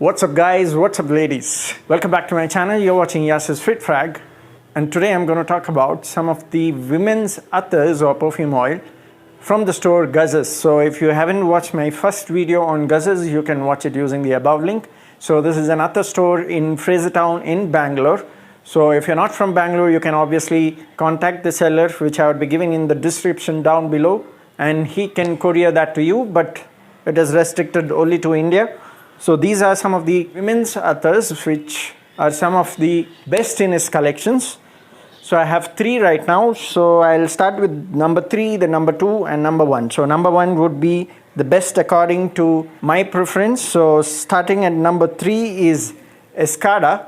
What's up guys, what's up ladies? Welcome back to my channel. You're watching Yass's Fit Frag, and today I'm going to talk about some of the women's attars or perfume oil from the store Gazzaz. So if you haven't watched my first video on Gazzaz, you can watch it using the above link. So this is an attar store in Frazer town in Bangalore. So if you're not from Bangalore, you can obviously contact the seller, which I would be giving in the description down below, and he can courier that to you, but it is restricted only to India. So these are some of the women's attars which are some of the best in his collections. So I have 3 right now. So I'll start with number 3, the number 2 and number 1. So number 1 would be the best according to my preference. So starting at number 3 is Escada.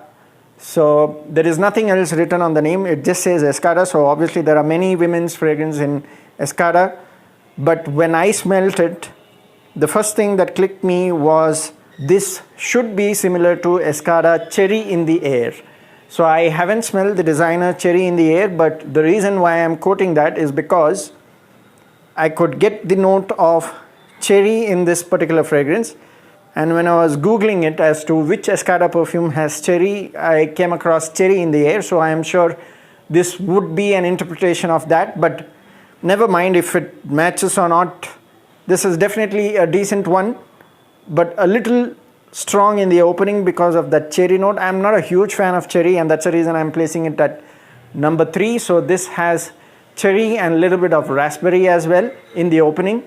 So there is nothing else written on the name. It just says Escada. So obviously there are many women's fragrances in Escada. But when I smelt it, the first thing that clicked me was this should be similar to Escada Cherry in the Air. So I haven't smelled the designer Cherry in the Air, but the reason why I'm quoting that is because I could get the note of cherry in this particular fragrance. And when I was Googling it as to which Escada perfume has cherry, I came across Cherry in the Air. So I am sure this would be an interpretation of that, but never mind if it matches or not. This is definitely a decent one, but a little strong in the opening because of that cherry note. I'm not a huge fan of cherry, and that's the reason I'm placing it at number 3. So this has cherry and a little bit of raspberry as well in the opening.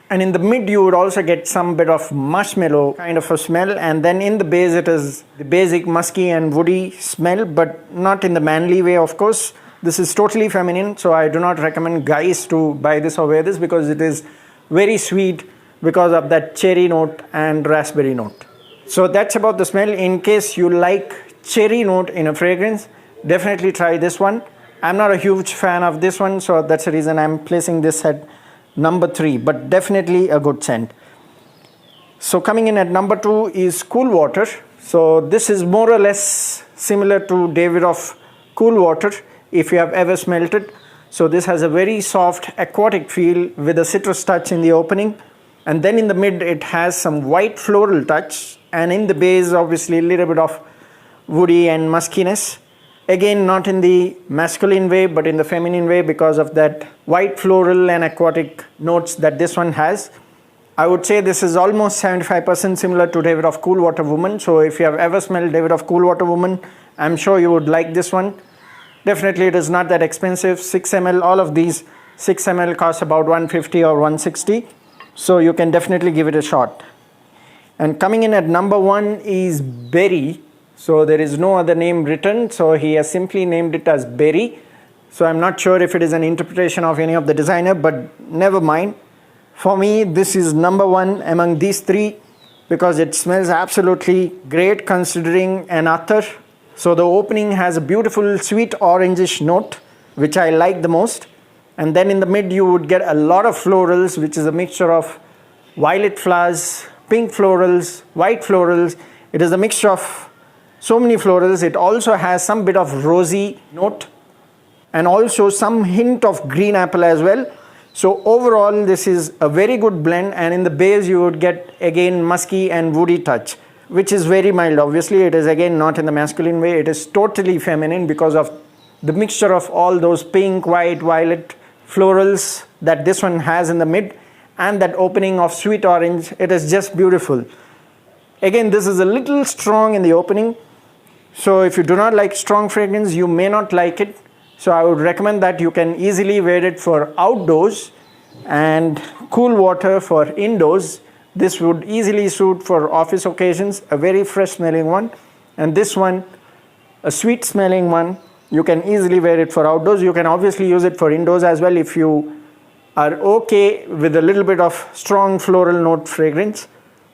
And in the mid, you would also get some bit of marshmallow kind of a smell. And then in the base, it is the basic musky and woody smell, but not in the manly way, of course. This is totally feminine, so I do not recommend guys to buy this or wear this because it is very sweet because of that cherry note and raspberry note. So that's about the smell. In case you like cherry note in a fragrance, definitely try this one. I'm not a huge fan of this one, so that's the reason I'm placing this at number 3, but definitely a good scent. So coming in at number 2 is Cool Water. So this is more or less similar to David of Cool Water if you have ever smelt it. So this has a very soft aquatic feel with a citrus touch in the opening. And then in the mid, it has some white floral touch. And in the base, obviously, a little bit of woody and muskiness. Again, not in the masculine way, but in the feminine way because of that white floral and aquatic notes that this one has. I would say this is almost 75% similar to David of Cool Water Woman. So if you have ever smelled David of Cool Water Woman, I'm sure you would like this one. Definitely, it is not that expensive. 6 ml, all of these 6 ml cost about 150 or 160. So you can definitely give it a shot. And coming in at number 1 is Berry. So there is no other name written. So he has simply named it as Berry. So I'm not sure if it is an interpretation of any of the designer, but never mind. For me, this is number 1 among these 3 because it smells absolutely great considering an attar. So the opening has a beautiful sweet orangish note, which I like the most. And then in the mid, you would get a lot of florals, which is a mixture of violet flowers, pink florals, white florals. It is a mixture of so many florals. It also has some bit of rosy note and also some hint of green apple as well. So overall, this is a very good blend. And in the base, you would get again musky and woody touch, which is very mild. Obviously, it is again not in the masculine way. It is totally feminine because of the mixture of all those pink, white, violet florals that this one has in the mid and that opening of sweet orange. It is just beautiful. Again, this is a little strong in the opening. So if you do not like strong fragrance, you may not like it. So I would recommend that you can easily wear it for outdoors and Cool Water for indoors. This would easily suit for office occasions, a very fresh smelling one. And this one, a sweet smelling one, you can easily wear it for outdoors. You can obviously use it for indoors as well if you are okay with a little bit of strong floral note fragrance.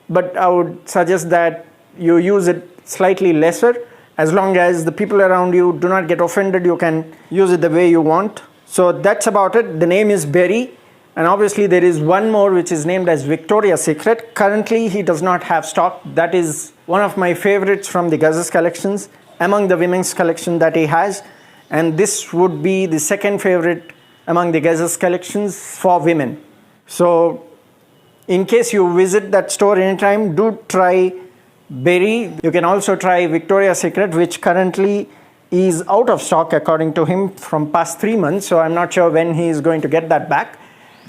But I would suggest that you use it slightly lesser. As long as the people around you do not get offended, you can use it the way you want. So that's about it. The name is Berry. And obviously there is one more which is named as Victoria's Secret. Currently he does not have stock. That is one of my favorites from the Gazzaz collections among the women's collection that he has. And this would be the second favorite among the Gazzaz collections for women. So in case you visit that store anytime, do try berry. You can also try Victoria's Secret, which currently is out of stock according to him from past 3 months. So I'm not sure when he is going to get that back.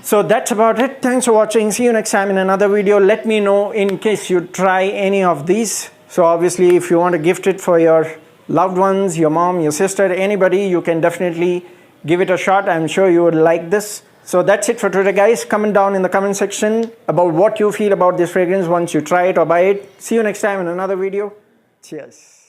So that's about it. Thanks for watching. See you next time in another video. Let me know in case you try any of these. So obviously if you want to gift it for your loved ones, your mom, your sister, anybody, you can definitely give it a shot. I'm sure you would like this. So that's it for today, guys. Comment down in the comment section about what you feel about this fragrance once you try it or buy it. See you next time in another video. Cheers.